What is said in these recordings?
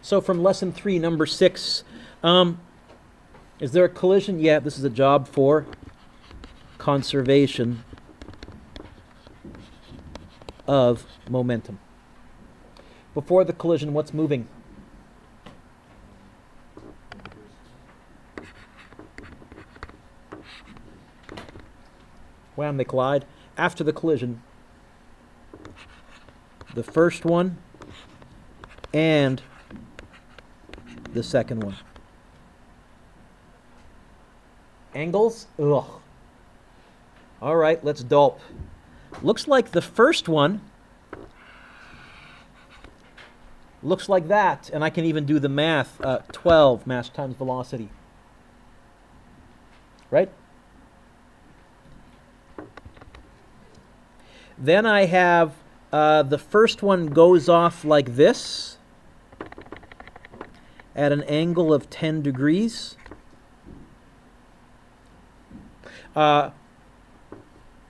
So from lesson 3, number 6, is there a collision? Yeah, this is a job for conservation of momentum. Before the collision, what's moving? Wham, they collide. After the collision, the first one and the second one. Angles? Ugh. All right, let's dulp. Looks like the first one looks like that, and I can even do the math. 12 mass times velocity. Right? Then I have the first one goes off like this at an angle of 10 degrees.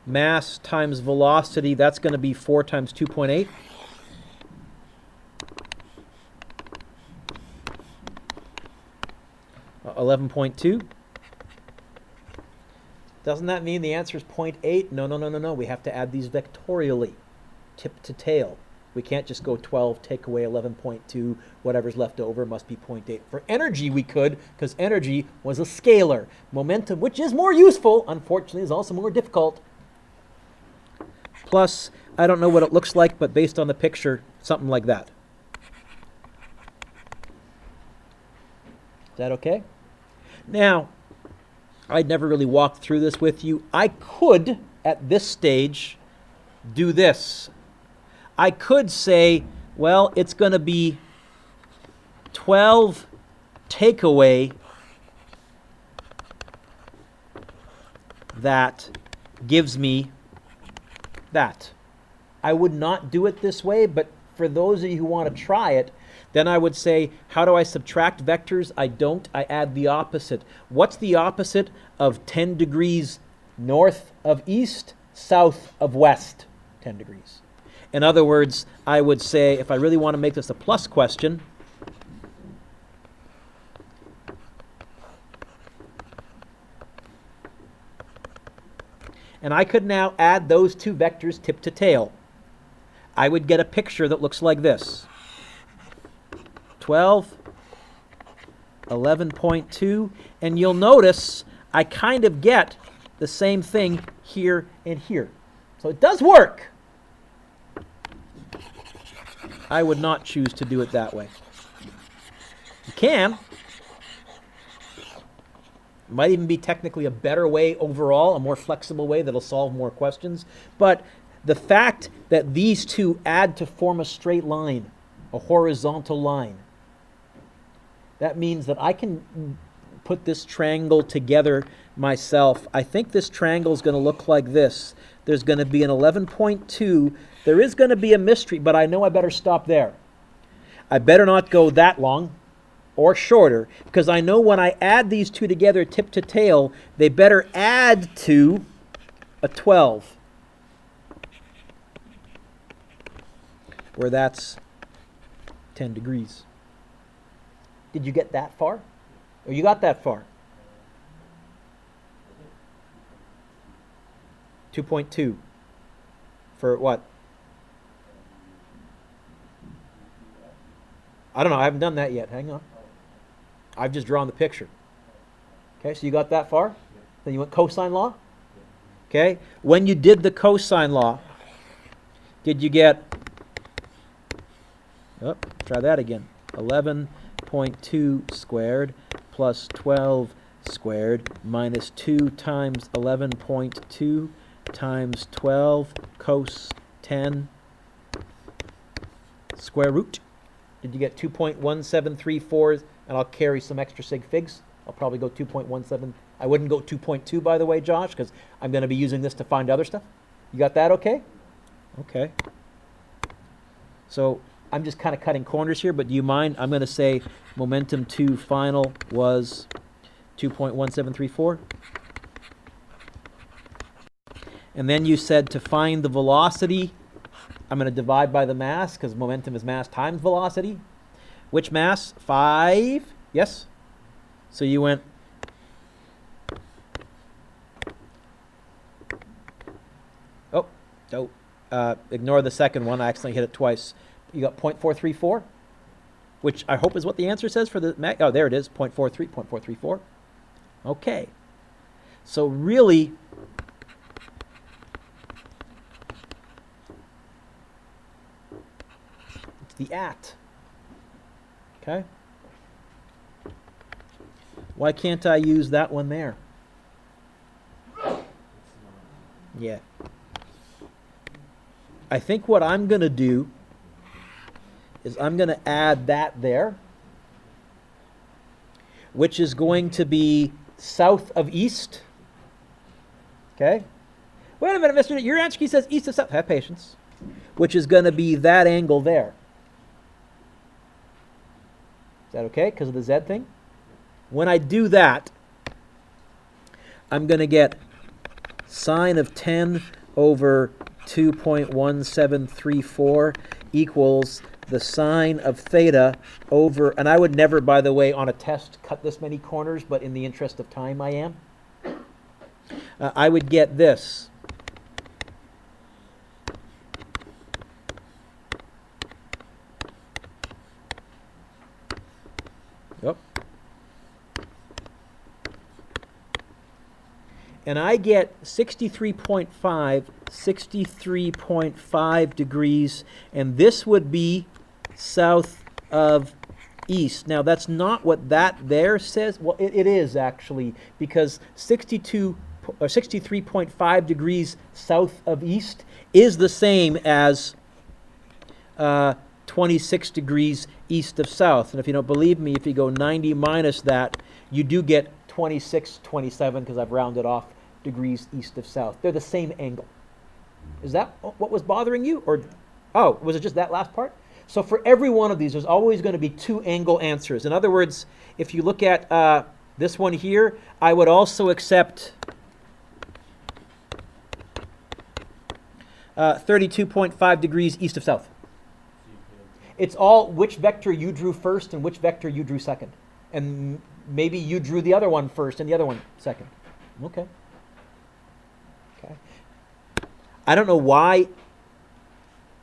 Mass times velocity, that's going to be 4 times 2.8. Uh, 11.2. Doesn't that mean the answer is 0.8? No. We have to add these vectorially, tip to tail. We can't just go 12, take away 11.2, whatever's left over must be 0.8. For energy, we could, because energy was a scalar. Momentum, which is more useful, unfortunately, is also more difficult. Plus, I don't know what it looks like, but based on the picture, something like that. Is that okay? Now, I'd never really walked through this with you. I could, at this stage, do this. I could say, well, it's going to be 12 takeaway that gives me that. I would not do it this way, but for those of you who want to try it, then I would say, how do I subtract vectors? I don't. I add the opposite. What's the opposite of 10 degrees north of east, south of west? 10 degrees. In other words, I would say, if I really want to make this a plus question, and I could now add those two vectors tip to tail, I would get a picture that looks like this. 12, 11.2, and you'll notice I kind of get the same thing here and here. So it does work. I would not choose to do it that way. You can. It might even be technically a better way overall, a more flexible way that'll solve more questions. But the fact that these two add to form a straight line, a horizontal line, that means that I can put this triangle together myself. I think this triangle is going to look like this. There's going to be an 11.2. There is going to be a mystery, but I know I better stop there. I better not go that long or shorter, because I know when I add these two together tip to tail, they better add to a 12, where that's 10 degrees. Did you get that far? Or you got that far? 2.2 for what? I don't know. I haven't done that yet. Hang on. I've just drawn the picture. Okay, so you got that far? Then you went cosine law? Okay. When you did the cosine law, did you get... Oh, try that again. 11.2 squared plus 12 squared minus 2 times 11.2 times 12 cos 10 square root. Did you get 2.1734? And I'll carry some extra sig figs. I'll probably go 2.17. I wouldn't go 2.2, by the way, Josh, because I'm going to be using this to find other stuff. You got that okay? Okay. So I'm just kind of cutting corners here, but do you mind? I'm going to say momentum 2 final was 2.1734. And then you said to find the velocity, I'm going to divide by the mass, because momentum is mass times velocity. Which mass? 5. Yes? So you went... ignore the second one. I accidentally hit it twice. You got 0.434, which I hope is what the answer says for the... Oh, there it is, 0.43, 0.434. Okay. So really... it's the at. Okay? Why can't I use that one there? Yeah. I think what I'm going to do is I'm going to add that there, which is going to be south of east. Okay? Wait a minute, mister. Your answer key says east of south. Have patience. Which is going to be that angle there. Is that okay? Because of the Z thing? When I do that, I'm going to get sine of 10 over 2.1734 equals the sine of theta over, and I would never, by the way, on a test cut this many corners, but in the interest of time I am. I would get this. Yep. And I get 63.5 degrees, and this would be south of east. Now, that's not what that there says. Well, it is actually, because 63.5 degrees south of east is the same as 26 degrees east of south. And if you don't believe me, if you go 90 minus that, you do get 26, 27, because I've rounded off degrees east of south. They're the same angle. Is that what was bothering you? Or, oh, was it just that last part? So for every one of these, there's always going to be two angle answers. In other words, if you look at this one here, I would also accept 32.5 degrees east of south. It's all which vector you drew first and which vector you drew second. And maybe you drew the other one first and the other one second. Okay. Okay. I don't know why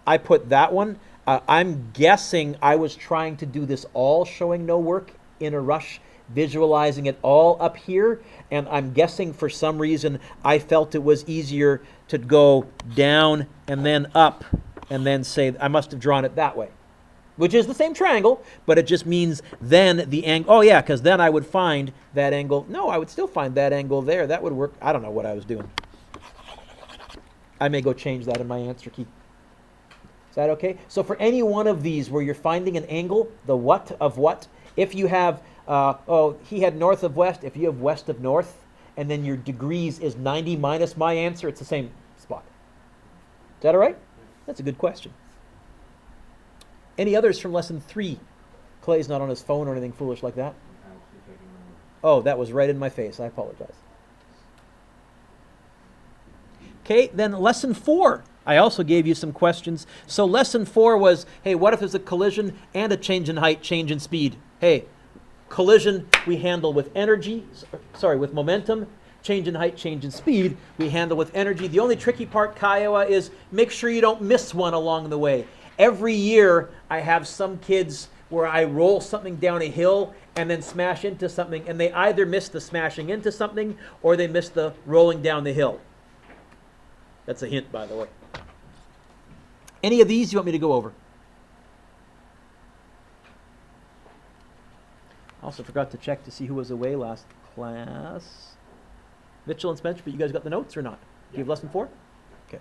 I put that one. I'm guessing I was trying to do this all showing no work in a rush, visualizing it all up here, and I'm guessing for some reason I felt it was easier to go down and then up and then say I must have drawn it that way, which is the same triangle, but it just means then the angle. Oh yeah, because then I would find that angle. No, I would still find that angle there. That would work. I don't know what I was doing. I may go change that in my answer key. Is that okay? So for any one of these where you're finding an angle, the what of what, if you have, he had north of west, if you have west of north, and then your degrees is 90 minus my answer, it's the same spot. Is that all right? That's a good question. Any others from lesson 3? Clay's not on his phone or anything foolish like that. Oh, that was right in my face. I apologize. Okay, then lesson 4. I also gave you some questions. So lesson 4 was, hey, what if there's a collision and a change in height, change in speed? Hey, collision we handle with energy, with momentum. Change in height, change in speed we handle with energy. The only tricky part, Kiowa, is make sure you don't miss one along the way. Every year I have some kids where I roll something down a hill and then smash into something, and they either miss the smashing into something or they miss the rolling down the hill. That's a hint, by the way. Any of these you want me to go over? Also forgot to check to see who was away last class. Mitchell and Spencer, but you guys got the notes or not? Do you have lesson 4? Okay.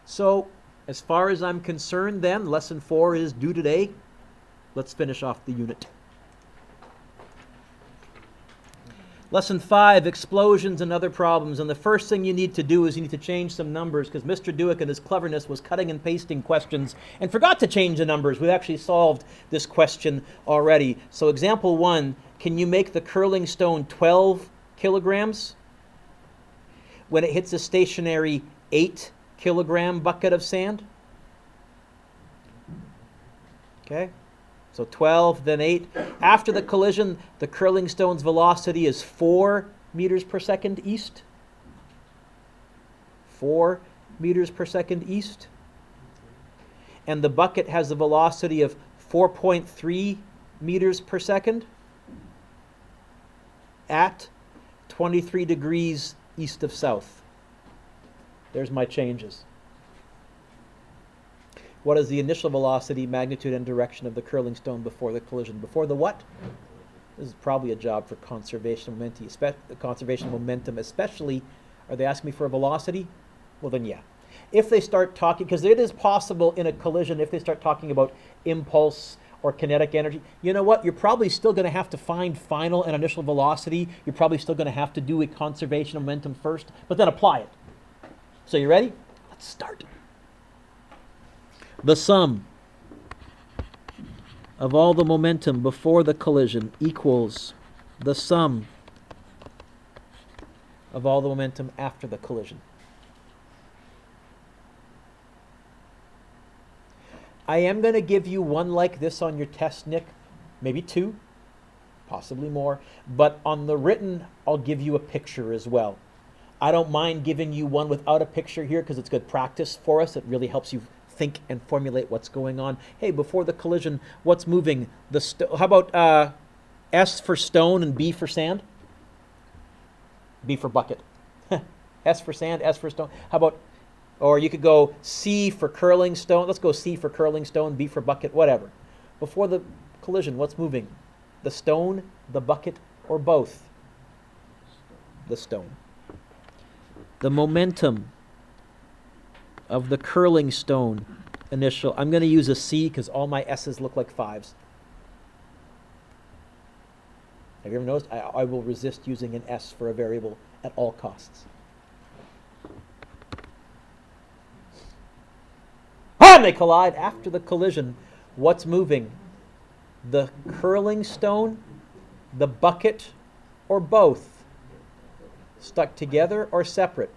So, as far as I'm concerned then, lesson 4 is due today. Let's finish off the unit. Lesson 5, explosions and other problems. And the first thing you need to do is you need to change some numbers, because Mr. Dewick and his cleverness was cutting and pasting questions and forgot to change the numbers. We've actually solved this question already. So example 1, can you make the curling stone 12 kilograms when it hits a stationary 8 kilogram bucket of sand? Okay? So 12, then 8. After the collision, the curling stone's velocity is 4 meters per second east. 4 meters per second east. And the bucket has a velocity of 4.3 meters per second at 23 degrees east of south. There's my changes. What is the initial velocity, magnitude, and direction of the curling stone before the collision? Before the what? This is probably a job for conservation of momentum, especially, are they asking me for a velocity? Well then, yeah. If they start talking, because it is possible in a collision, if they start talking about impulse or kinetic energy, you know what? You're probably still going to have to find final and initial velocity. You're probably still going to have to do a conservation of momentum first, but then apply it. So you ready? Let's start. The sum of all the momentum before the collision equals the sum of all the momentum after the collision. I am going to give you one like this on your test, Nick, maybe 2, possibly more, but on the written, I'll give you a picture as well. I don't mind giving you one without a picture here because it's good practice for us. It really helps you think and formulate what's going on. Hey, before the collision, what's moving? How about S for stone and B for sand? B for bucket. S for sand, S for stone. How about, or you could go C for curling stone. Let's go C for curling stone, B for bucket, whatever. Before the collision, what's moving? The stone, the bucket, or both? The stone. The momentum of the curling stone initial. I'm going to use a C because all my S's look like 5s. Have you ever noticed? I will resist using an S for a variable at all costs. And they collide. After the collision, what's moving? The curling stone, the bucket, or both? Stuck together or separate?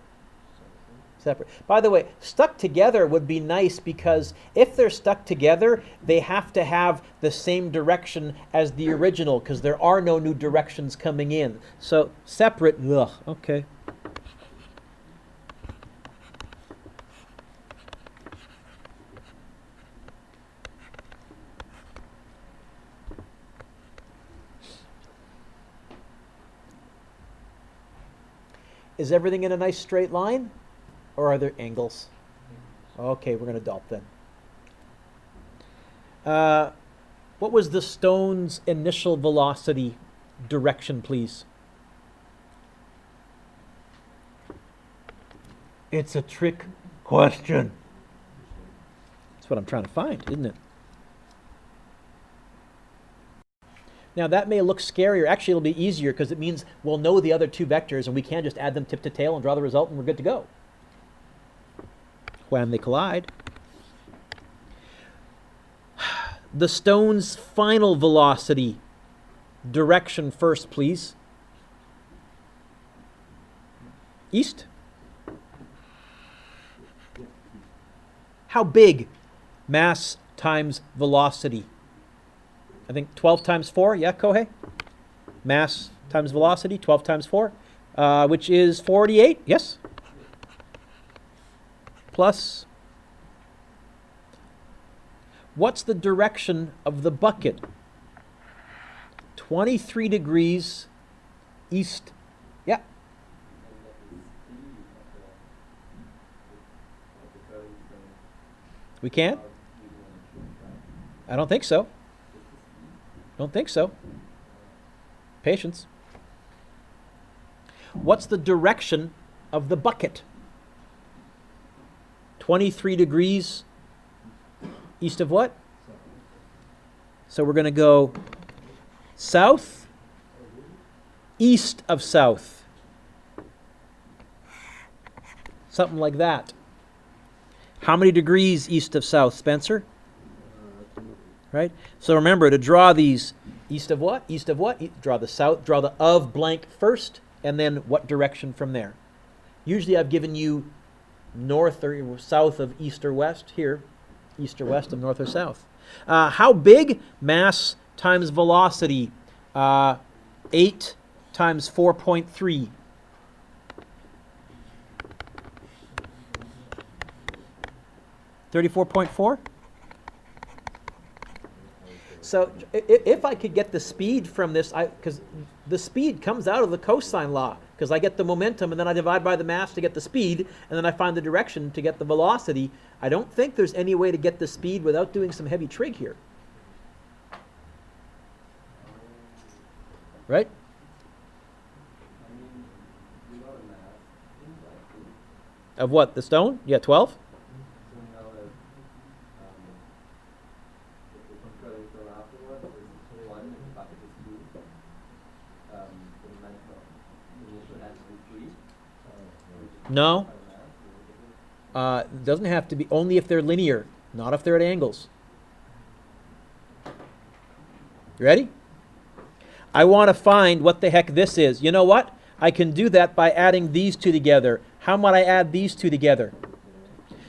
Separate. By the way, stuck together would be nice because if they're stuck together, they have to have the same direction as the original because there are no new directions coming in. So separate, okay. Is everything in a nice straight line? Or are there angles? Okay, we're going to adopt then. What was the stone's initial velocity direction, please? It's a trick question. That's what I'm trying to find, isn't it? Now that may look scarier. Actually, it'll be easier because it means we'll know the other 2 vectors and we can just add them tip to tail and draw the result and we're good to go. When they collide. The stone's final velocity direction first, please. East. How big? Mass times velocity. I think 12 times 4, yeah, Kohei? Mass times velocity, 12 times 4, which is 48, yes? Plus, what's the direction of the bucket? 23 degrees east. Yeah. We can? I don't think so. Don't think so. Patience. What's the direction of the bucket? 23 degrees east of what? So we're going to go south, east of south. Something like that. How many degrees east of south, Spencer? Right? So remember to draw these east of what? East of what? Draw the south, draw the of blank first, and then what direction from there. Usually I've given you north or south of east or west here. East or west of north or south. How big? Mass times velocity. 8 times 4.3. $34.4? So if I could get the speed from this, because the speed comes out of the cosine law, because I get the momentum and then I divide by the mass to get the speed, and then I find the direction to get the velocity. I don't think there's any way to get the speed without doing some heavy trig here. Right? Of what? The stone? Yeah, 12? No. It doesn't have to be, only if they're linear, not if they're at angles. You ready? I want to find what the heck this is. You know what? I can do that by adding these two together. How might I add these two together?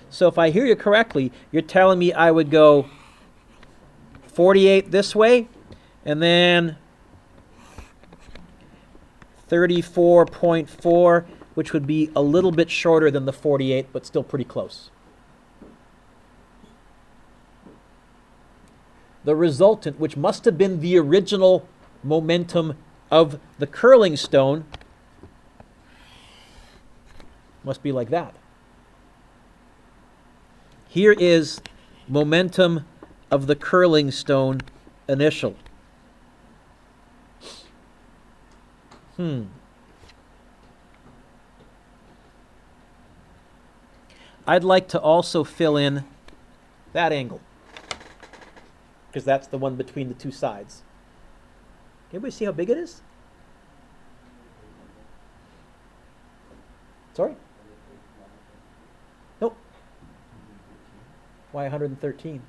So if I hear you correctly, you're telling me I would go 48 this way, and then 34.4, which would be a little bit shorter than the 48, but still pretty close. The resultant, which must have been the original momentum of the curling stone, must be like that. Here is momentum of the curling stone initial. I'd like to also fill in that angle, because that's the one between the two sides. Anybody see how big it is? Sorry? Nope. Why 113?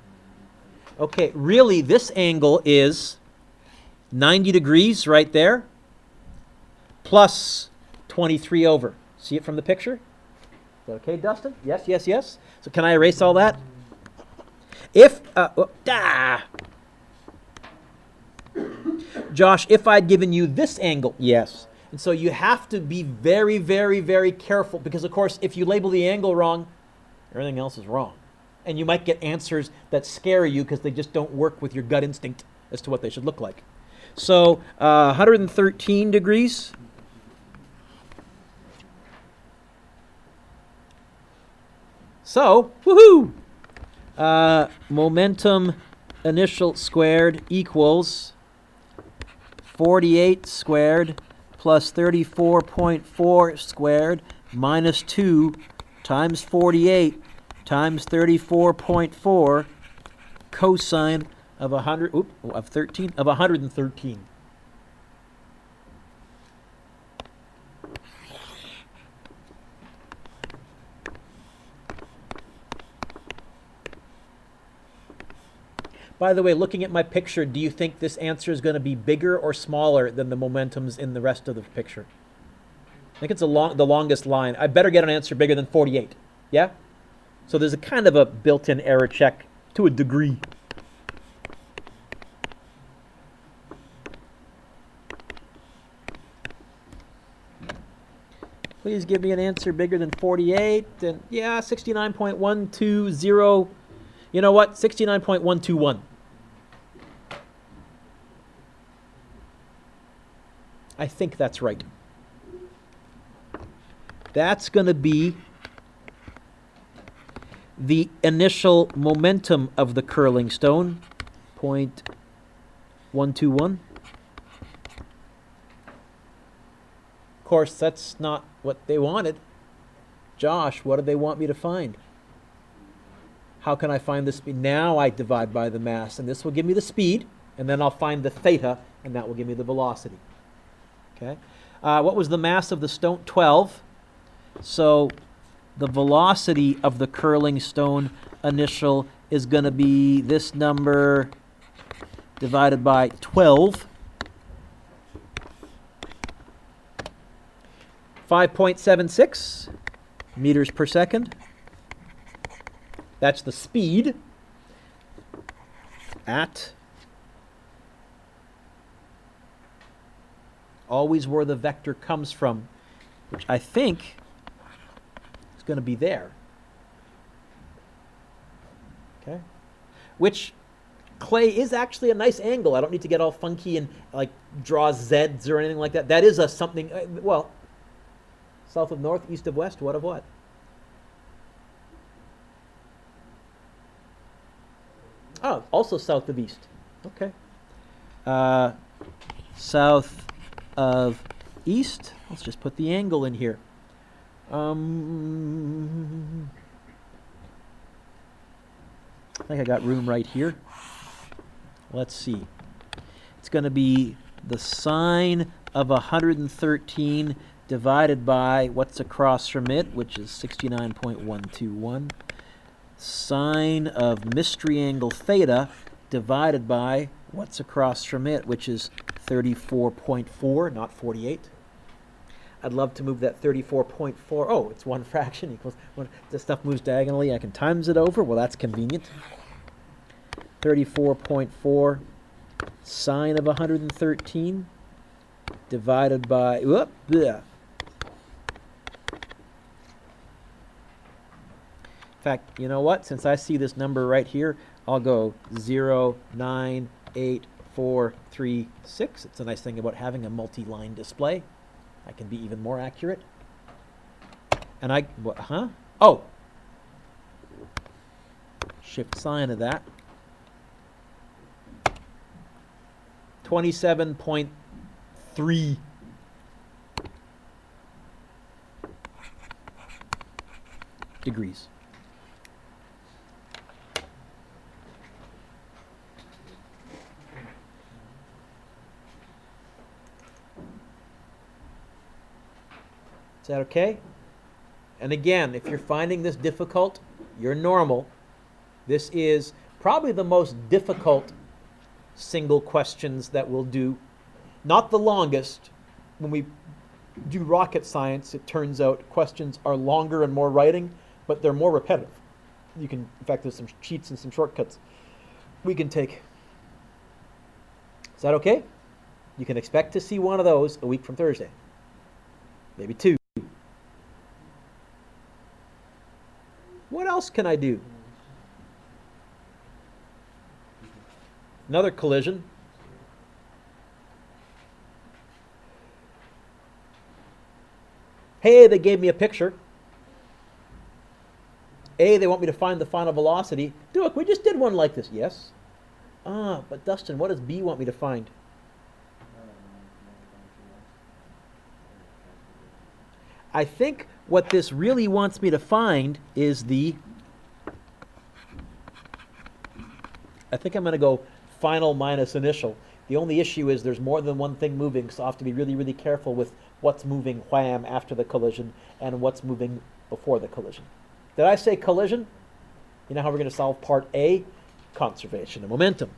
Okay, really this angle is 90 degrees right there, plus 23 over. See it from the picture? Is that okay, Dustin? Yes, yes, yes. So can I erase all that? If, Josh, if I'd given you this angle, yes. And so you have to be very, very, very careful, because of course, if you label the angle wrong, everything else is wrong. And you might get answers that scare you because they just don't work with your gut instinct as to what they should look like. So 113 degrees. So, woohoo! Momentum initial squared equals 48 squared plus 34.4 squared minus 2 times 48 times 34.4 cosine of 113. By the way, looking at my picture, do you think this answer is going to be bigger or smaller than the momentums in the rest of the picture? I think it's the longest line. I better get an answer bigger than 48. Yeah? So there's a kind of a built-in error check to a degree. Please give me an answer bigger than 48. And yeah, 69.120. You know what? 69.121. I think that's right. That's going to be the initial momentum of the curling stone, 0.121. Of course, that's not what they wanted. Josh, what do they want me to find? How can I find the speed? Now I divide by the mass, and this will give me the speed, and then I'll find the theta, and that will give me the velocity. Okay. What was the mass of the stone? 12. So the velocity of the curling stone initial is going to be this number divided by 12. 5.76 meters per second. That's the speed. at, always where the vector comes from, which I think is going to be there. Okay? Which, Clay, is actually a nice angle. I don't need to get all funky and like draw Z's or anything like that. That is a something, well, south of north, east of west, what of what? Oh, also south of east. Okay. South of east. Let's just put the angle in here. I think I got room right here. Let's see. It's going to be the sine of 113 divided by what's across from it, which is 69.121. Sine of mystery angle theta divided by what's across from it, which is 34.4, not 48. I'd love to move that 34.4. Oh, it's one fraction equals one. This stuff moves diagonally. I can times it over. Well, that's convenient. 34.4 sine of 113 divided by, whoop, bleh. In fact, you know what? Since I see this number right here, I'll go 0, 9, 8, 4, 3, 6. It's a nice thing about having a multi-line display. I can be even more accurate. And I, oh! Shift sine of that. 27.3 degrees. Is that okay? And again, if you're finding this difficult, you're normal. This is probably the most difficult single questions that we'll do. Not the longest. When we do rocket science, it turns out questions are longer and more writing, but they're more repetitive. You can, in fact, there's some cheats and some shortcuts we can take. Is that okay? You can expect to see one of those a week from Thursday. Maybe two. What else can I do? Another collision. Hey, they gave me a picture. A, they want me to find the final velocity. Look, we just did one like this. Yes. But Dustin, what does B want me to find? I think what this really wants me to find is I think I'm going to go final minus initial. The only issue is there's more than one thing moving, so I have to be really, really careful with what's moving wham after the collision and what's moving before the collision. Did I say collision? You know how we're going to solve part A? Conservation of momentum.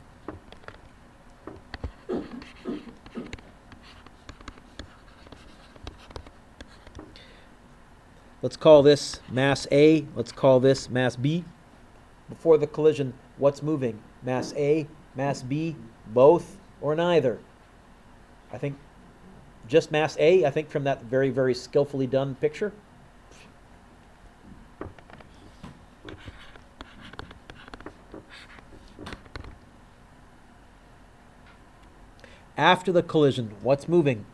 Let's call this mass A. Let's call this mass B. Before the collision, what's moving? Mass A, mass B, both, or neither? I think just mass A, I think from that very, very skillfully done picture. After the collision, what's moving?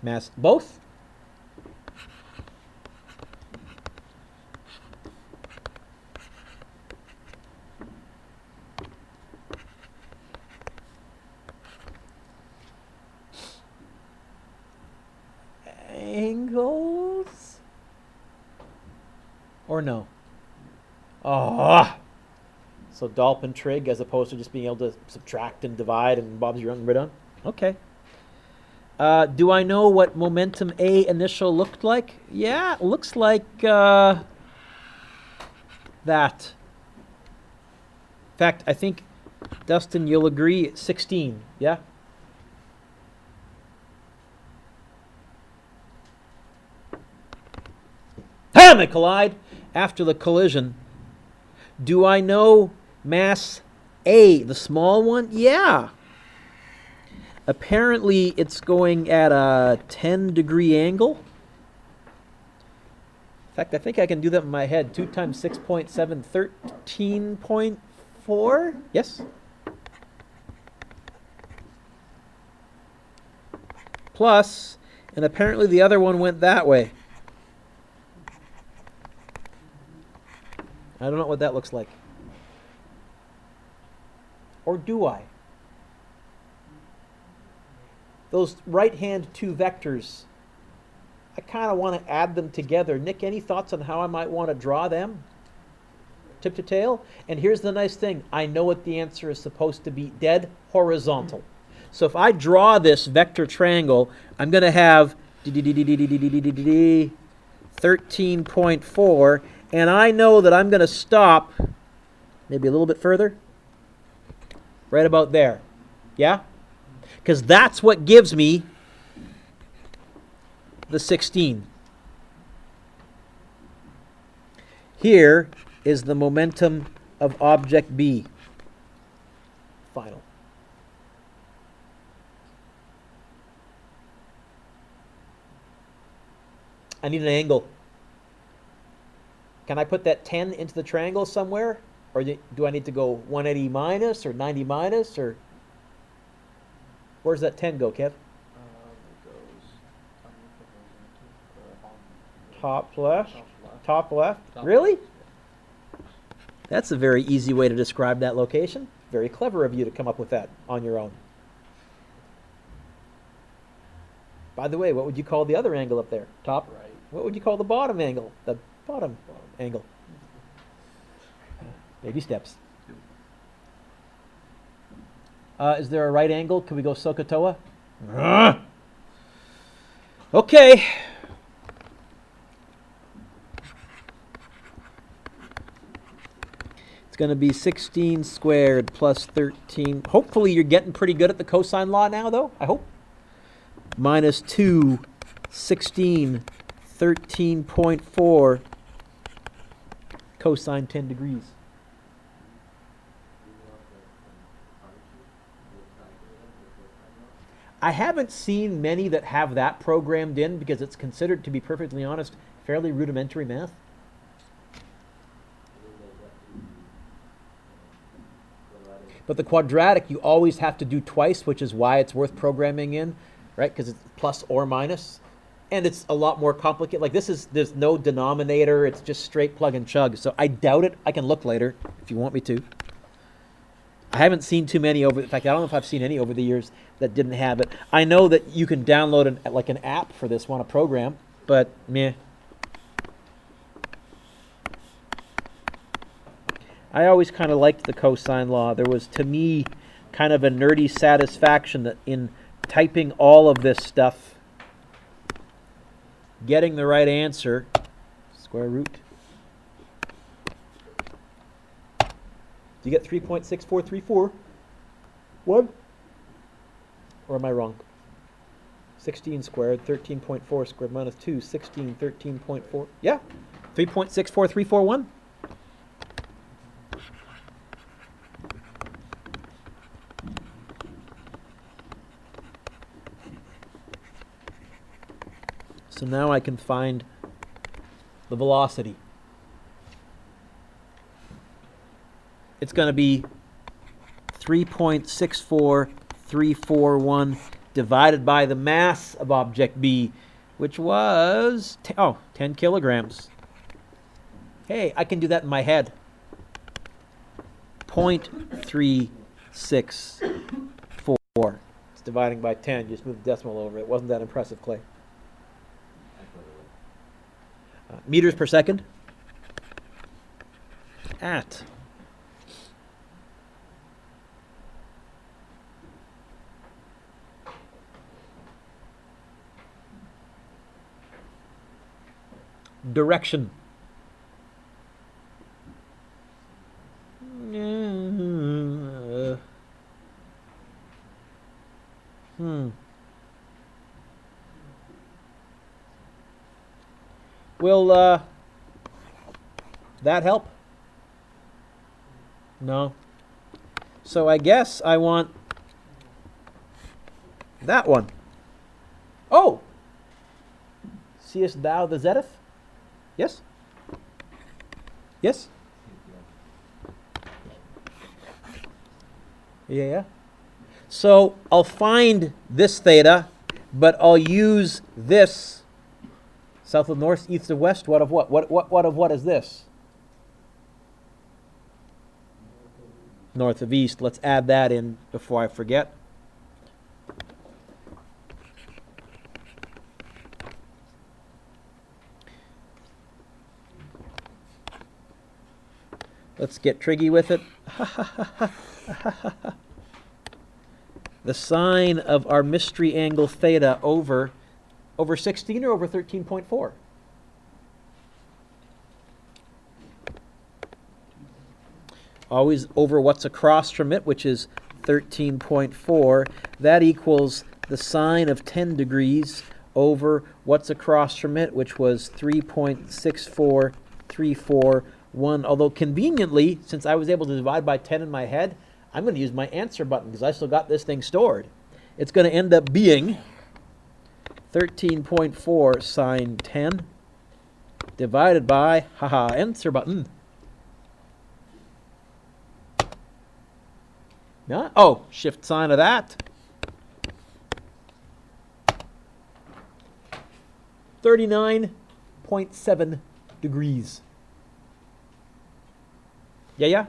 Mass, both? Angles? Or no? Ah! So Dolphin trig as opposed to just being able to subtract and divide and Bob's your own, we're done? Okay. Do I know what momentum A initial looked like? Yeah, it looks like that. In fact, I think, Dustin, you'll agree, it's 16, yeah? Bam! They collide. After the collision, do I know mass A, the small one? Yeah. Apparently, it's going at a 10-degree angle. In fact, I think I can do that in my head. 2 times 6.7, 13.4? Yes? Plus, and apparently the other one went that way. I don't know what that looks like. Or do I? Those right-hand two vectors, I kind of want to add them together. Nick, any thoughts on how I might want to draw them? Tip to tail? And here's the nice thing. I know what the answer is supposed to be. Dead horizontal. So if I draw this vector triangle, I'm going to have 13.4, and I know that I'm going to stop maybe a little bit further, right about there. Yeah? Because that's what gives me the 16. Here is the momentum of object B. Final. I need an angle. Can I put that 10 into the triangle somewhere? Or do I need to go 180 minus or 90 minus? Or where's that 10 go, Kev? Top left. Top left. Really? That's a very easy way to describe that location. Very clever of you to come up with that on your own. By the way, what would you call the other angle up there? Top right. What would you call the bottom angle? The bottom angle. Baby steps. Is there a right angle? Can we go SOHCAHTOA? Okay. It's going to be 16 squared plus 13. Hopefully you're getting pretty good at the cosine law now, though. I hope. Minus 2, 16, 13.4 cosine 10 degrees. I haven't seen many that have that programmed in because it's considered, to be perfectly honest, fairly rudimentary math. But the quadratic you always have to do twice, which is why it's worth programming in, right? Because it's plus or minus. And it's a lot more complicated. Like there's no denominator. It's just straight plug and chug. So I doubt it. I can look later if you want me to. I haven't seen too many in fact, I don't know if I've seen any over the years that didn't have it. I know that you can download an app for this one, a program, but meh. I always kind of liked the cosine law. There was, to me, kind of a nerdy satisfaction that in typing all of this stuff, getting the right answer, square root. Do you get 3.6434? What? Or am I wrong? 16 squared, 13.4 squared minus 2, 16, 13.4. Yeah, 3.64341. So now I can find the velocity. It's going to be 3.64341 divided by the mass of object B, which was 10 kilograms. Hey, I can do that in my head. 0.364. It's dividing by 10. Just move the decimal over it. Wasn't that impressive, Clay? Meters per second. At. Direction. Will that help? No. So I guess I want that one. Oh! Seest thou the zenith? Yes? Yes? Yeah. So I'll find this theta, but I'll use this south of north, east of west. What of what? What of what is this? North of east. Let's add that in before I forget. Let's get triggy with it. The sine of our mystery angle theta over 16 or over 13.4? Always over what's across from it, which is 13.4. That equals the sine of 10 degrees over what's across from it, which was 3.64341. Although conveniently, since I was able to divide by 10 in my head, I'm going to use my answer button because I still got this thing stored. It's going to end up being 13.4 sine 10 divided by, answer button. Yeah. Oh, shift sign of that. 39.7 degrees. Yeah.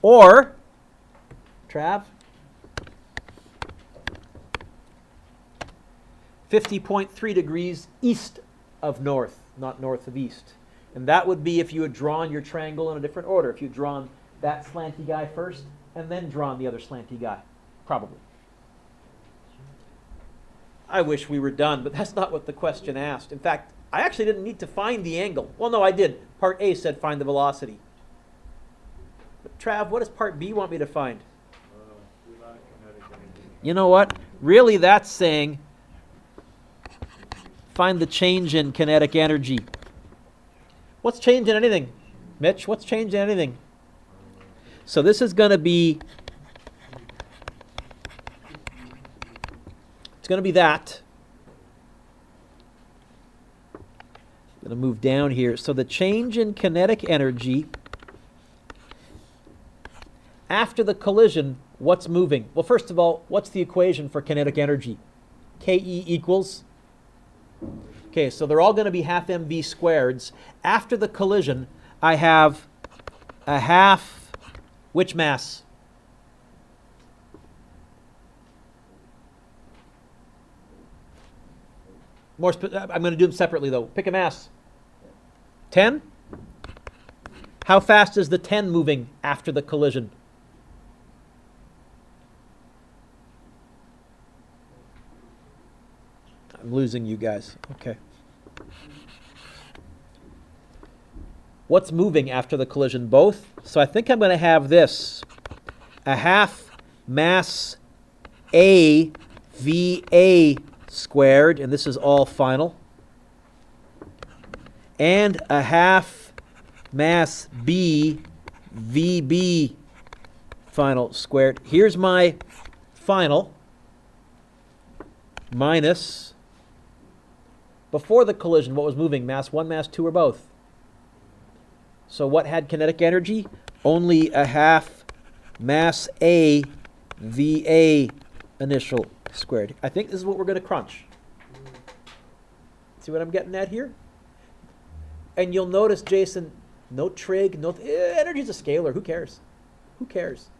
Or, Trav, 50.3 degrees east of north, not north of east. And that would be if you had drawn your triangle in a different order. If you'd drawn that slanty guy first and then drawn the other slanty guy. Probably. I wish we were done, but that's not what the question asked. In fact, I actually didn't need to find the angle. Well, no, I did. Part A said find the velocity. But Trav, what does part B want me to find? You know what? Really, that's saying find the change in kinetic energy. What's changing anything? Mitch, what's changing anything? So this is going to be, it's going to be that. I'm going to move down here. So the change in kinetic energy after the collision, what's moving? Well, first of all, what's the equation for kinetic energy? Ke equals? Okay, so they're all going to be half mv squareds. After the collision, I have a half, which mass? I'm going to do them separately, though. Pick a mass. 10? How fast is the 10 moving after the collision? I'm losing you guys. Okay. What's moving after the collision? Both. So I think I'm going to have this. A half mass A VA squared, and this is all final. And a half mass B VB final squared. Here's my final minus, before the collision, what was moving? Mass 1, mass 2, or both? So what had kinetic energy? Only a half mass A VA initial squared. I think this is what we're going to crunch. See what I'm getting at here? And you'll notice, Jason, no trig, no energy's a scalar. Who cares? Who cares?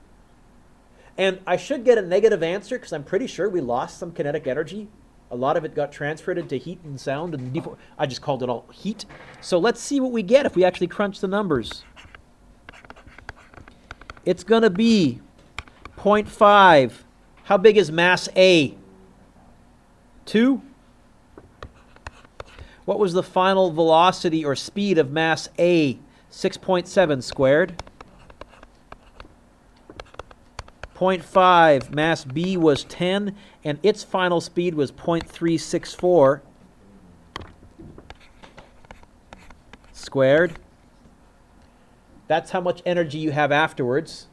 And I should get a negative answer because I'm pretty sure we lost some kinetic energy. A lot of it got transferred into heat and sound, and I just called it all heat. So let's see what we get if we actually crunch the numbers. It's going to be 0.5. How big is mass A? 2? What was the final velocity or speed of mass A? 6.7 squared. 0.5, mass B was 10, and its final speed was 0.364 squared. That's how much energy you have afterwards.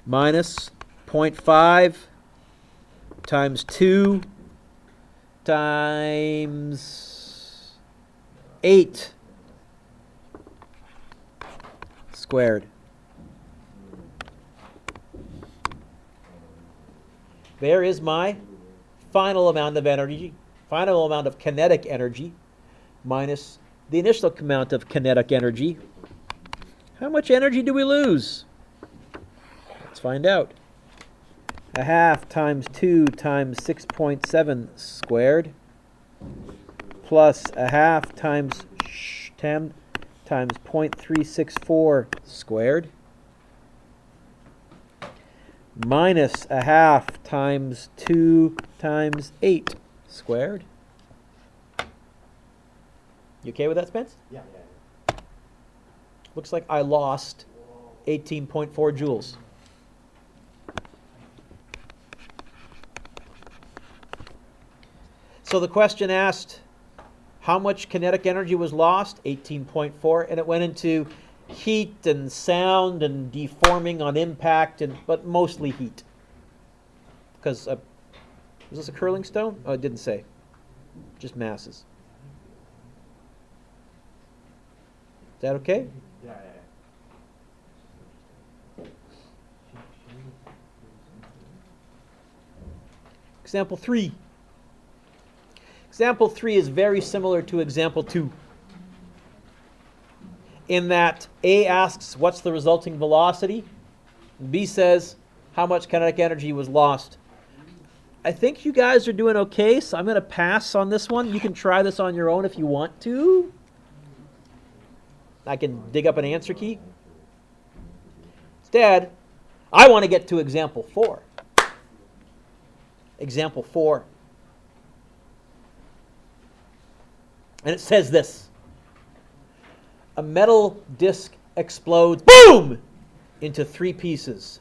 Minus 0.5 times 2 times 8 squared. There is my final amount of energy, final amount of kinetic energy, minus the initial amount of kinetic energy. How much energy do we lose? Let's find out. 1/2 times 2 times 6.7 squared plus 1/2 times 10 times 0.364 squared minus 1/2 times 2 times 8 squared. You okay with that, Spence? Yeah. Looks like I lost 18.4 joules. So the question asked, how much kinetic energy was lost? 18.4, and it went into heat and sound and deforming on impact, but mostly heat. Because, was this a curling stone? Oh, it didn't say. Just masses. Is that okay? Yeah. Example 3. Example 3 is very similar to example 2. In that A asks, what's the resulting velocity? B says, how much kinetic energy was lost? I think you guys are doing okay, so I'm going to pass on this one. You can try this on your own if you want to. I can dig up an answer key. Instead, I want to get to example 4. Example 4. And it says this. A metal disc explodes, boom, into 3 pieces,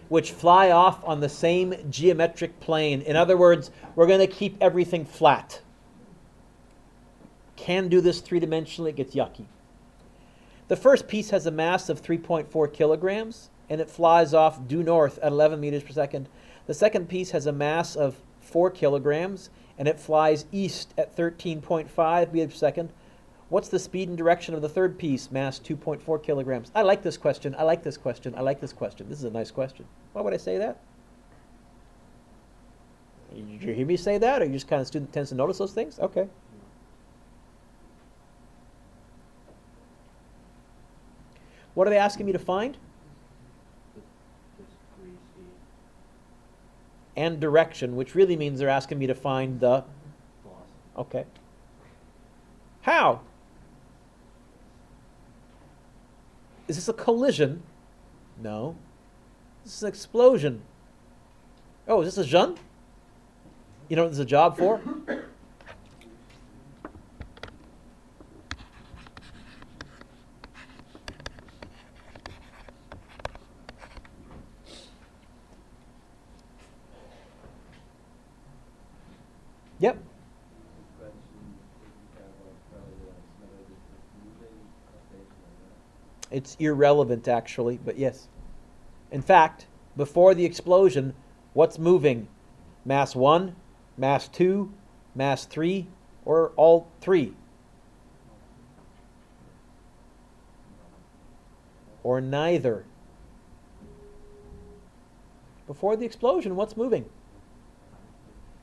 which fly off on the same geometric plane. In other words, we're going to keep everything flat. Can do this 3-dimensionally, it gets yucky. The first piece has a mass of 3.4 kilograms, and it flies off due north at 11 meters per second. The second piece has a mass of 4 kilograms, and it flies east at 13.5 meters per second. What's the speed and direction of the third piece? Mass 2.4 kilograms. I like this question. I like this question. I like this question. This is a nice question. Why would I say that? Did you hear me say that? Or you just kind of student tends to notice those things? Okay. What are they asking me to find? And direction, which really means they're asking me to find the... Okay. How? Is this a collision? No. This is an explosion. Oh, is this a jeune? You know what this is a job for? Yep. It's irrelevant, actually, but yes. In fact, before the explosion, what's moving? Mass 1, mass 2, mass 3, or all 3? Or neither? Before the explosion, what's moving?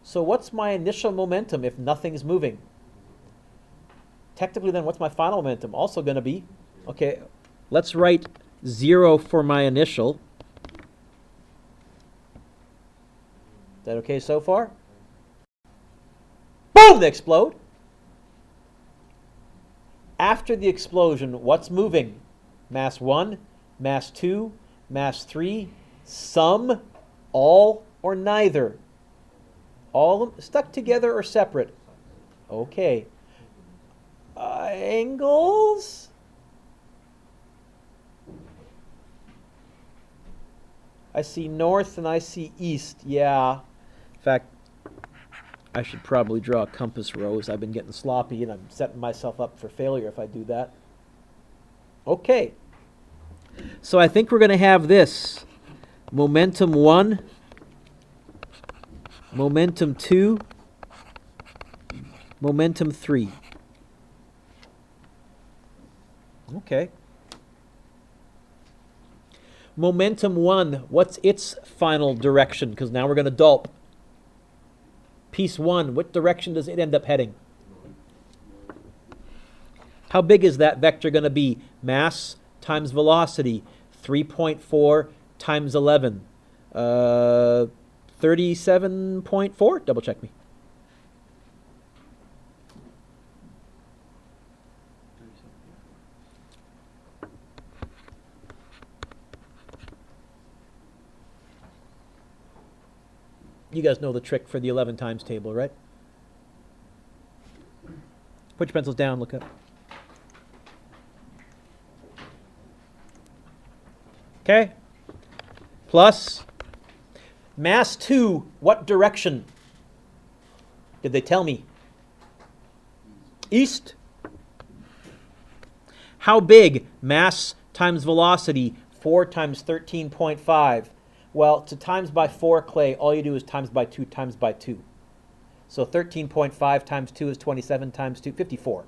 So what's my initial momentum if nothing's moving? Technically, then, what's my final momentum? Also going to be, okay, let's write 0 for my initial. Is that okay so far? Boom! They explode. After the explosion, what's moving? Mass 1, mass 2, mass 3, some, all, or neither? All of them stuck together or separate? Okay. Angles? I see north and I see east. Yeah. In fact, I should probably draw a compass rose. I've been getting sloppy, and I'm setting myself up for failure if I do that. Okay. So I think we're going to have this. Momentum 1, momentum 2, momentum 3. Okay. Momentum 1, what's its final direction? Because now we're going to dulp. Piece 1, what direction does it end up heading? How big is that vector going to be? Mass times velocity, 3.4 times 11. 37.4? Double check me. You guys know the trick for the 11 times table, right? Put your pencils down, look up. Okay. Plus mass 2, what direction? Did they tell me? East. How big? Mass times velocity, 4 times 13.5. Well, to times by 4, Clay, all you do is times by 2 times by 2. So 13.5 times 2 is 27 times 2, 54.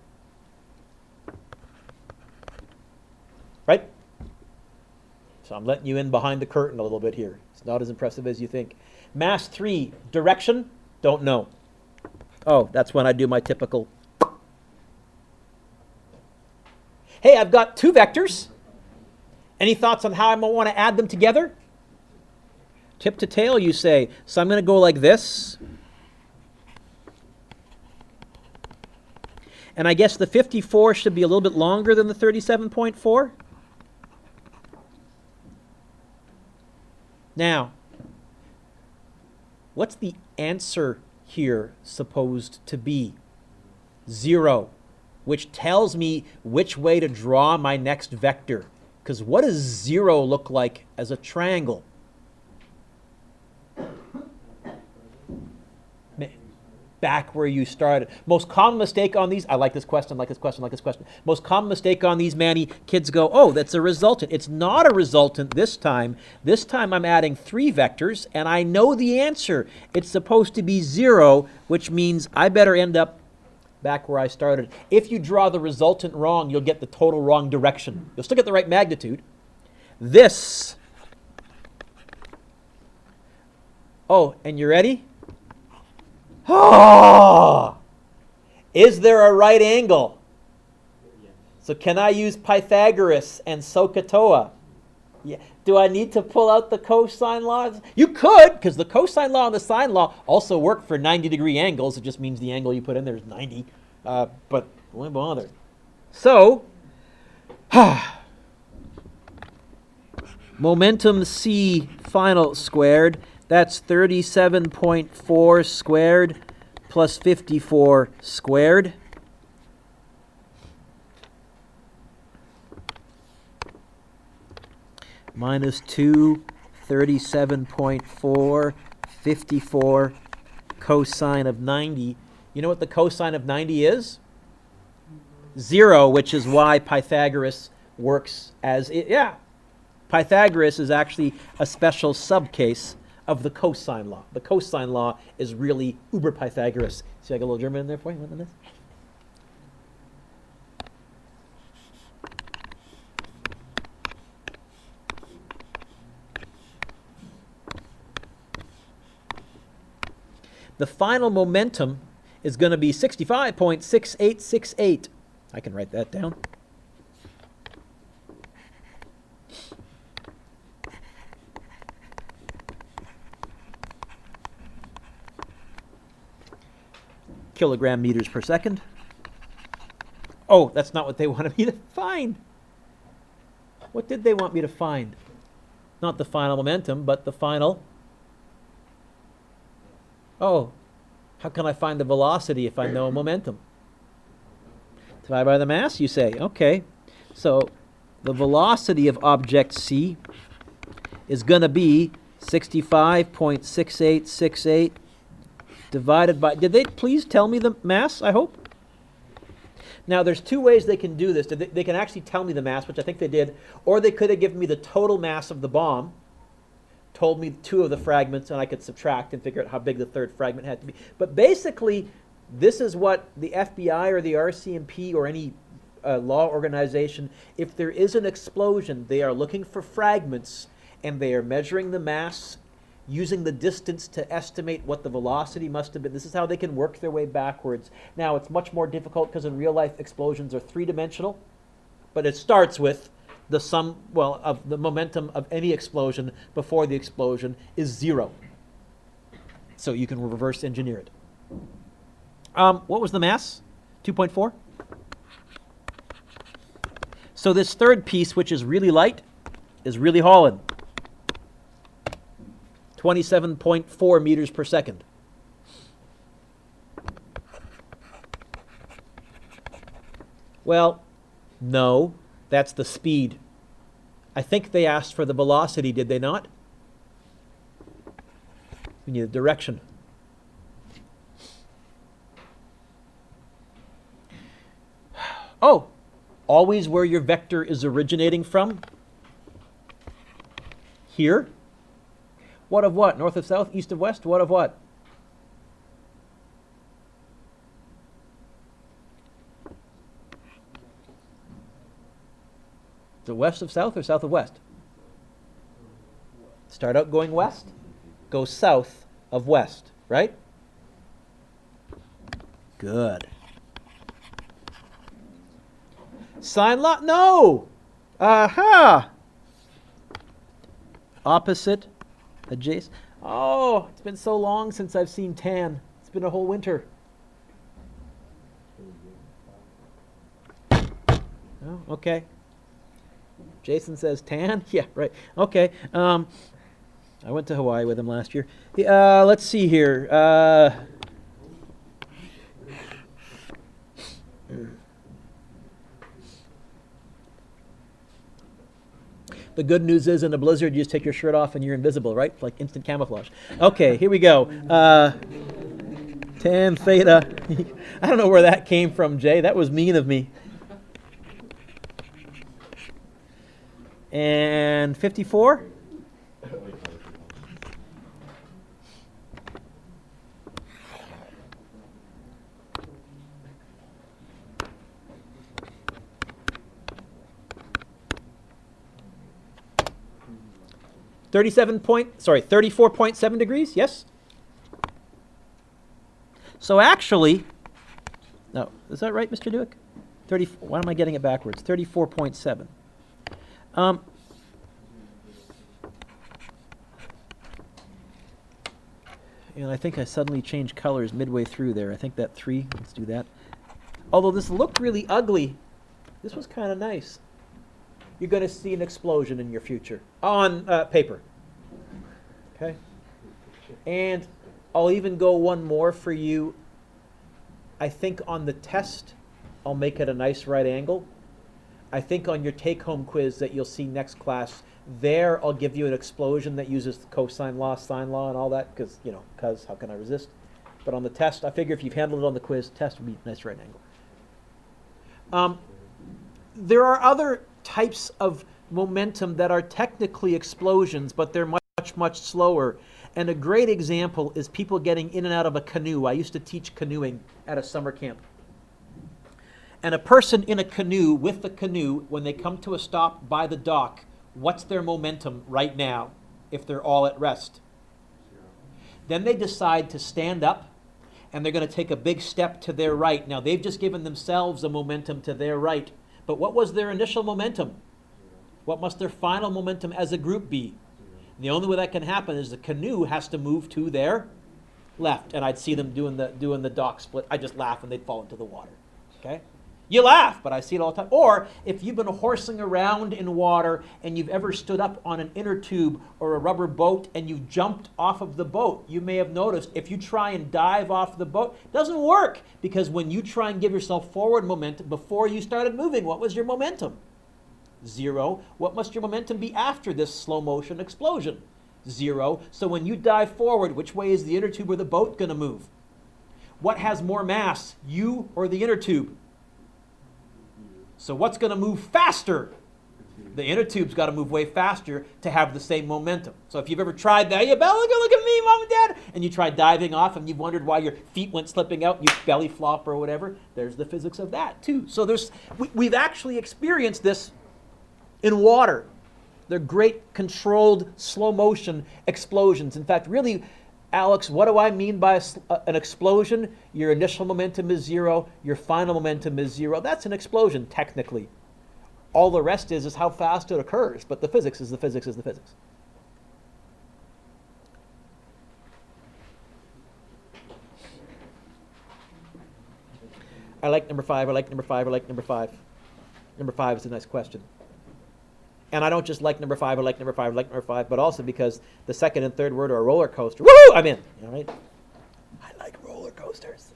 Right? So I'm letting you in behind the curtain a little bit here. It's not as impressive as you think. Mass 3, direction? Don't know. Oh, that's when I do my typical. Hey, I've got 2 vectors. Any thoughts on how I might want to add them together? Tip to tail, you say. So I'm going to go like this. And I guess the 54 should be a little bit longer than the 37.4. Now, what's the answer here supposed to be? 0, which tells me which way to draw my next vector. Because what does 0 look like as a triangle? Back where you started. Most common mistake on these, I like this question, like this question, like this question. Most common mistake on these, Manny, kids go, oh, that's a resultant. It's not a resultant this time. This time I'm adding 3 vectors, and I know the answer. It's supposed to be 0, which means I better end up back where I started. If you draw the resultant wrong, you'll get the total wrong direction. You'll still get the right magnitude. This. Oh, and you ready? Oh, is there a right angle? So can I use Pythagoras and SOHCAHTOA? Yeah. Do I need to pull out the cosine law? You could, because the cosine law and the sine law also work for 90-degree angles. It just means the angle you put in there is 90. But why bother? So, momentum C final squared. That's 37.4 squared plus 54 squared. Minus 2, 37.4, 54 cosine of 90. You know what the cosine of 90 is? 0, which is why Pythagoras works as it. Yeah, Pythagoras is actually a special subcase of the cosine law. The cosine law is really uber Pythagoras. See, I got a little German in there for you. Want this? The final momentum is going to be 65.6868. I can write that down. Kilogram meters per second. Oh, that's not what they wanted me to find. What did they want me to find? Not the final momentum, but the final. Oh, how can I find the velocity if I know momentum? Divided by the mass, you say. Okay. So the velocity of object C is going to be 65.6868 divided by, did they please tell me the mass, I hope? Now, there's two ways they can do this. They can actually tell me the mass, which I think they did, or they could have given me the total mass of the bomb, told me two of the fragments, and I could subtract and figure out how big the third fragment had to be. But basically, this is what the FBI or the RCMP or any law organization, if there is an explosion, they are looking for fragments, and they are measuring the mass, using the distance to estimate what the velocity must have been. This is how they can work their way backwards. Now, it's much more difficult because in real life, explosions are three-dimensional, but it starts with the sum, well, of the momentum of any explosion before the explosion is 0. So you can reverse engineer it. What was the mass? 2.4? So this third piece, which is really light, is really hauling. 27.4 meters per second. Well, no, that's the speed. I think they asked for the velocity, did they not? We need a direction. Oh, always where your vector is originating from? Here? What of what? North of south, east of west? What of what? The west of south or south of west? Start out going west, go south of west, right? Good. Sine law? No! Aha! Opposite, adjacent. Oh, it's been so long since I've seen tan. It's been a whole winter. Oh, okay. Jason says tan? Yeah, right. Okay. I went to Hawaii with him last year. Let's see here. The good news is in a blizzard, you just take your shirt off and you're invisible, right? Like instant camouflage. Okay, here we go. Tan theta. I don't know where that came from, Jay. That was mean of me. And 54? Sorry, 34.7 degrees, yes? So actually, no, is that right, Mr. Dewick? Why am I getting it backwards? 34.7. And I think I suddenly changed colors midway through there. I think that 3, let's do that. Although this looked really ugly, this was kind of nice. You're going to see an explosion in your future on paper. Okay? And I'll even go one more for you. I think on the test, I'll make it a nice right angle. I think on your take-home quiz that you'll see next class, there I'll give you an explosion that uses the cosine law, sine law, and all that, because how can I resist? But on the test, I figure if you've handled it on the quiz, test would be a nice right angle. There are other types of momentum that are technically explosions, but they're much, much slower. And a great example is people getting in and out of a canoe. I used to teach canoeing at a summer camp. And a person in a canoe, with the canoe, when they come to a stop by the dock, what's their momentum right now if they're all at rest? Then they decide to stand up, and they're going to take a big step to their right. Now, they've just given themselves a momentum to their right. But what was their initial momentum? What must their final momentum as a group be? And the only way that can happen is the canoe has to move to their left. And I'd see them doing the dock split. I just laugh and they'd fall into the water. Okay? You laugh, but I see it all the time. Or if you've been horsing around in water and you've ever stood up on an inner tube or a rubber boat and you've jumped off of the boat, you may have noticed if you try and dive off the boat, it doesn't work, because when you try and give yourself forward momentum before you started moving, what was your momentum? 0. What must your momentum be after this slow motion explosion? 0. So when you dive forward, which way is the inner tube or the boat going to move? What has more mass, you or the inner tube? So what's going to move faster? The inner tube's got to move way faster to have the same momentum. So if you've ever tried that, you belly, look at me, mom and dad, and you try diving off and you've wondered why your feet went slipping out and you belly flop or whatever, there's the physics of that too. So we've actually experienced this in water. They're great controlled slow motion explosions. In fact, really, Alex, what do I mean by an explosion? Your initial momentum is zero, your final momentum is zero. That's an explosion, technically. All the rest is how fast it occurs, but the physics is the physics is the physics. I like number 5, I like number 5, I like number 5. Number 5 is a nice question. And I don't just like number 5, I like number 5, I like number 5, but also because the second and third word are a roller coaster. Woo! I'm in. All right? I like roller coasters.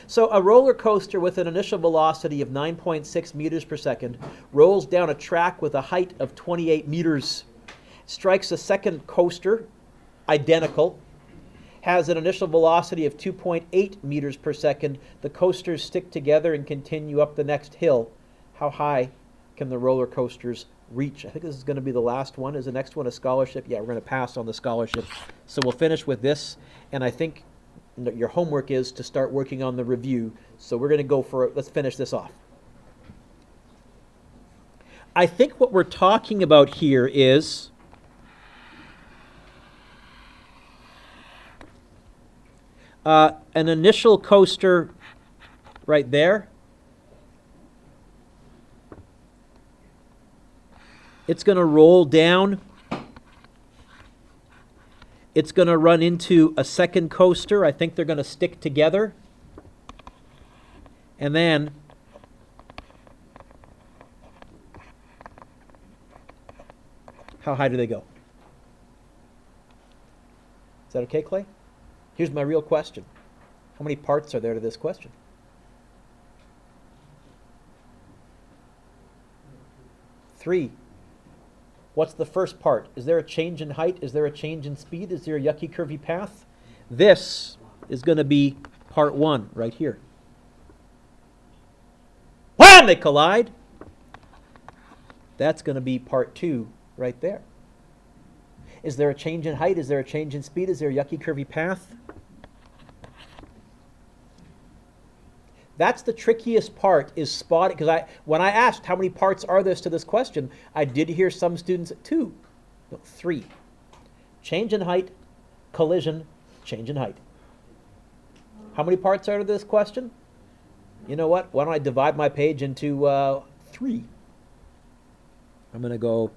So a roller coaster with an initial velocity of 9.6 meters per second rolls down a track with a height of 28 meters, strikes a second coaster, identical, has an initial velocity of 2.8 meters per second. The coasters stick together and continue up the next hill. How high can the roller coasters reach? I think this is going to be the last one. Is the next one a scholarship? Yeah, we're going to pass on the scholarship. So we'll finish with this, and I think your homework is to start working on the review. So we're going to go for it. Let's finish this off. I think what we're talking about here is an initial coaster right there. It's going to roll down. It's going to run into a second coaster. I think they're going to stick together. And then how high do they go? Is that okay, Clay? Here's my real question. How many parts are there to this question? 3. What's the first part? Is there a change in height? Is there a change in speed? Is there a yucky, curvy path? This is going to be part 1 right here. Wham! They collide. That's going to be part 2 right there. Is there a change in height? Is there a change in speed? Is there a yucky, curvy path? That's the trickiest part, is spotting, because when I asked how many parts are there to this question, I did hear some students at 2, no, 3. Change in height, collision, change in height. How many parts are to this question? You know what? Why don't I divide my page into 3? I'm going to go,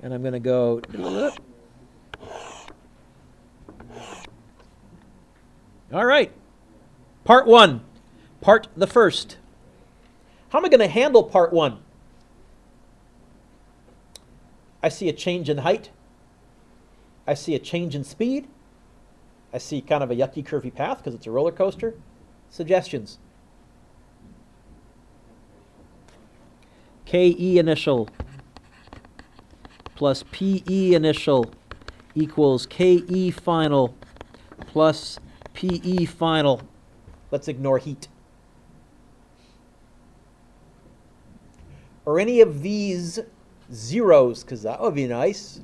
and I'm going to go, all right. Part 1. Part the first. How am I going to handle part 1? I see a change in height. I see a change in speed. I see kind of a yucky, curvy path because it's a roller coaster. Suggestions. KE initial plus PE initial equals KE final plus PE final. Let's ignore heat. Or any of these zeros, because that would be nice.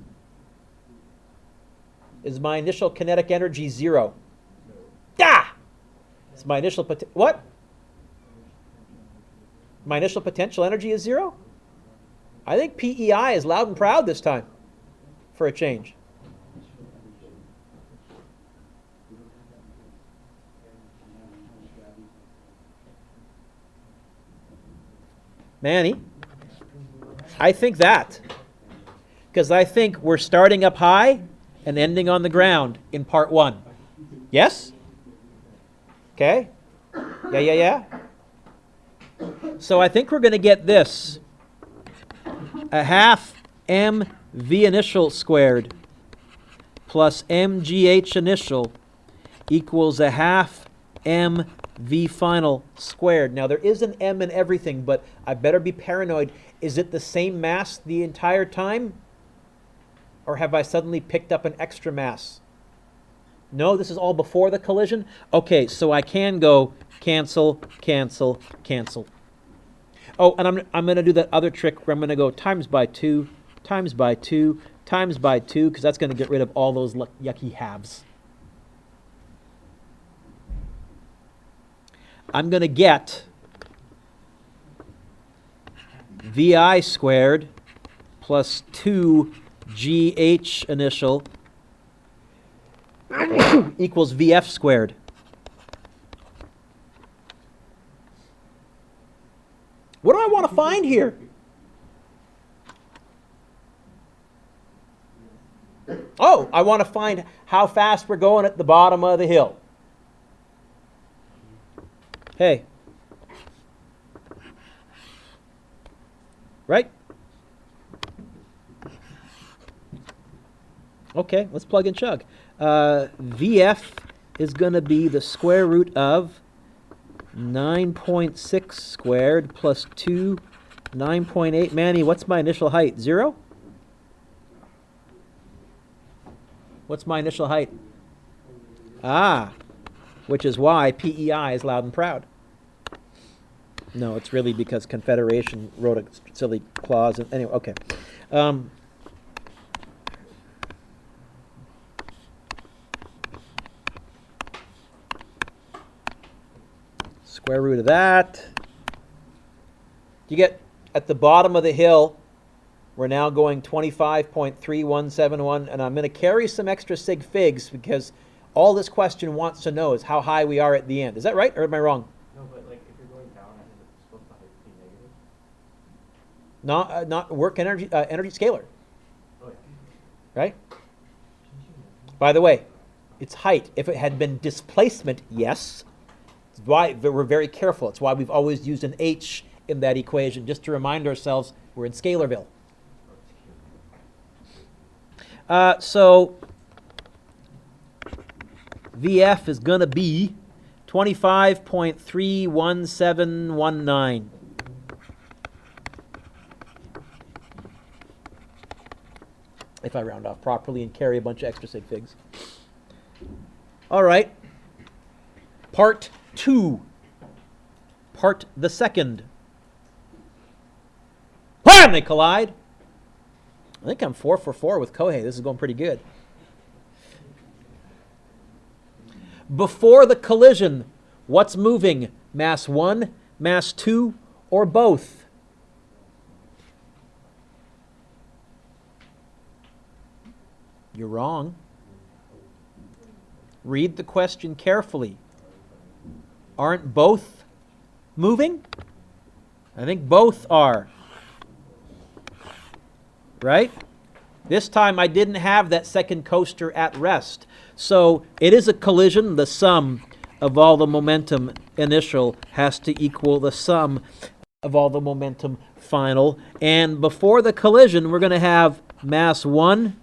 Is my initial kinetic energy 0? No. Ah! Is my initial what? My initial potential energy is 0? I think PEI is loud and proud this time for a change. Manny, I think that. Because I think we're starting up high and ending on the ground in part 1. Yes? Okay? Yeah. So I think we're going to get this. A half mv initial squared plus mgh initial equals a half mv final squared. Now there is an m in everything, but I better be paranoid. Is it the same mass the entire time? Or have I suddenly picked up an extra mass? No, this is all before the collision? Okay, so I can go cancel, cancel, cancel. Oh, and I'm going to do that other trick where I'm going to go times by 2, times by 2, times by 2, because that's going to get rid of all those yucky halves. I'm going to get VI squared plus 2GH initial equals VF squared. What do I want to find here? Oh, I want to find how fast we're going at the bottom of the hill. Hey. Right? Okay, let's plug and chug. VF is going to be the square root of 9.6 squared plus 2, 9.8. Manny, what's my initial height? 0? What's my initial height? Ah, which is why PEI is loud and proud. No, it's really because Confederation wrote a silly clause. Anyway, okay. Square root of that. You get at the bottom of the hill, we're now going 25.3171, and I'm going to carry some extra sig figs because all this question wants to know is how high we are at the end. Is that right, or am I wrong? No, but like if you're going down, I think it's supposed to be negative. Not work energy scalar, Oh, yeah. right? By the way, it's height. If it had been displacement, yes. It's why we're very careful. It's why we've always used an H in that equation, just to remind ourselves we're in Scalarville. So VF is going to be 25.31719. If I round off properly and carry a bunch of extra sig figs. All right. Part 2. Part the second. Wham! They collide. I think I'm 4 for 4 with Kohei. This is going pretty good. Before the collision, what's moving? Mass 1, mass 2, or both? You're wrong. Read the question carefully. Aren't both moving? I think both are. Right? This time I didn't have that second coaster at rest. So it is a collision. The sum of all the momentum initial has to equal the sum of all the momentum final. And before the collision, we're going to have mass 1.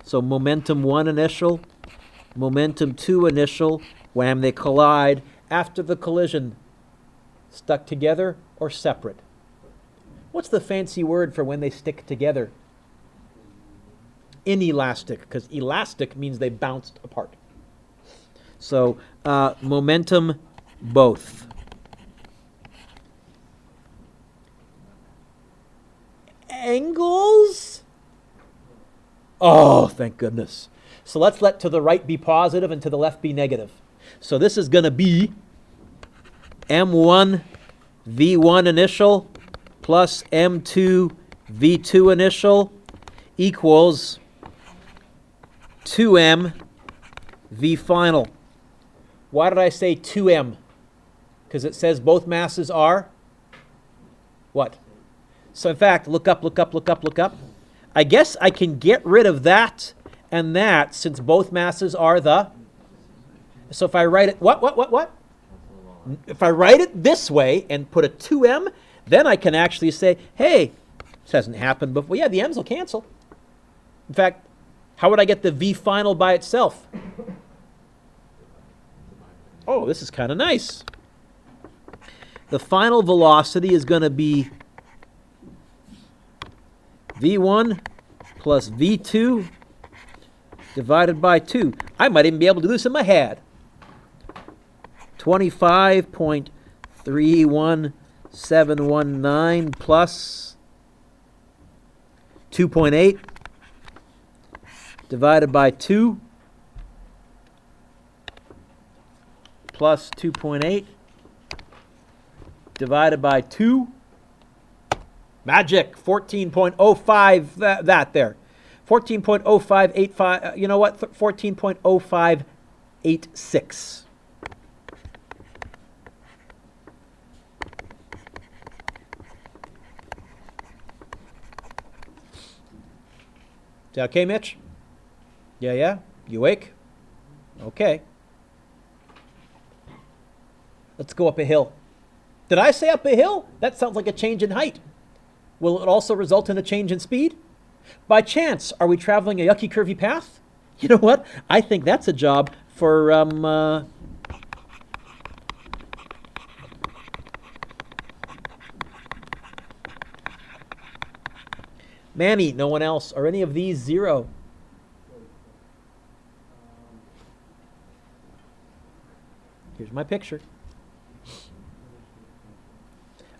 So momentum 1 initial, momentum 2 initial. Wham, they collide. After the collision, stuck together or separate? What's the fancy word for when they stick together? Inelastic, because elastic means they bounced apart. So momentum both. Angles? Oh, thank goodness. So let's let to the right be positive and to the left be negative. So this is going to be M1 V1 initial plus M2 V2 initial equals 2M V final. Why did I say 2M? Because it says both masses are what? So in fact, look up, look up, look up, look up. I guess I can get rid of that and that since both masses are the... So if I write it, what? If I write it this way and put a 2M, then I can actually say, hey, this hasn't happened before. Yeah, the M's will cancel. In fact, how would I get the V final by itself? Oh, this is kind of nice. The final velocity is going to be V1 plus V2 divided by 2. I might even be able to do this in my head. 25.31719 plus 2.8 divided by 2 plus 2.8 divided by 2. Magic, 14.05, that there. 14.0585, you know what? 14.0586. Is that okay, Mitch? Yeah? You awake? Okay. Let's go up a hill. Did I say up a hill? That sounds like a change in height. Will it also result in a change in speed? By chance, are we traveling a yucky, curvy path? You know what? I think that's a job for, Manny, no one else. Are any of these 0? Here's my picture.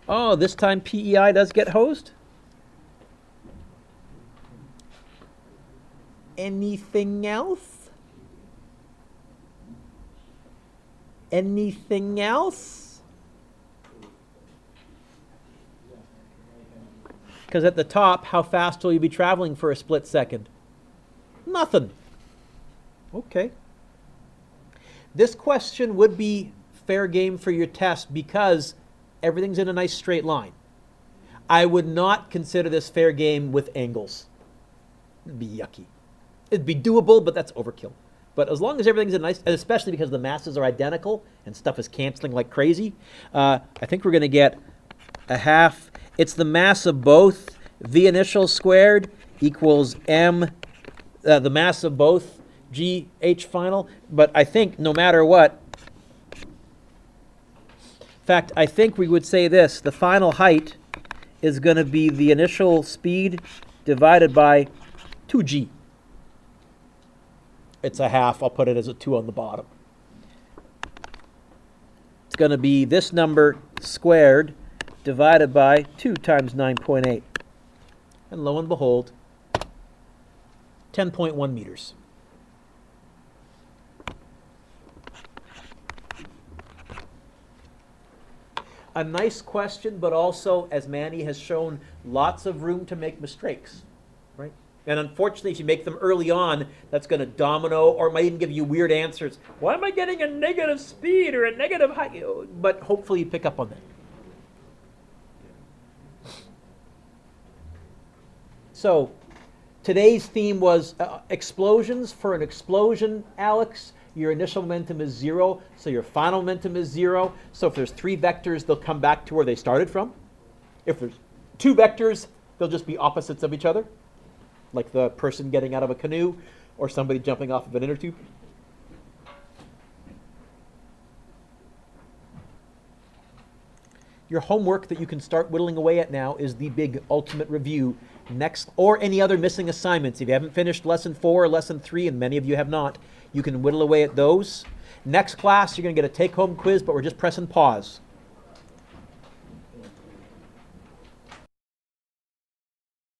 Oh, this time PEI does get hosed? Anything else? Anything else? Because at the top, how fast will you be traveling for a split second? Nothing. Okay. This question would be fair game for your test because everything's in a nice straight line. I would not consider this fair game with angles. It'd be yucky. It'd be doable, but that's overkill. But as long as everything's in nice, and especially because the masses are identical and stuff is canceling like crazy, I think we're going to get a half. It's the mass of both V initial squared equals M, the mass of both G H final. But I think no matter what, in fact, I think we would say this: the final height is going to be the initial speed divided by 2g. It's a half. I'll put it as a 2 on the bottom. It's going to be this number squared divided by 2 times 9.8. And lo and behold, 10.1 meters. A nice question, but also, as Manny has shown, lots of room to make mistakes, right? And unfortunately, if you make them early on, that's going to domino or might even give you weird answers. Why am I getting a negative speed or a negative height? But hopefully you pick up on that. So today's theme was explosions. For an explosion, Alex, your initial momentum is 0, so your final momentum is 0. So if there's 3 vectors, they'll come back to where they started from. If there's 2 vectors, they'll just be opposites of each other, like the person getting out of a canoe or somebody jumping off of an inner tube. Your homework that you can start whittling away at now is the big ultimate review next, or any other missing assignments. If you haven't finished lesson 4 or lesson 3, and many of you have not, you can whittle away at those. Next class, you're going to get a take-home quiz, but we're just pressing pause.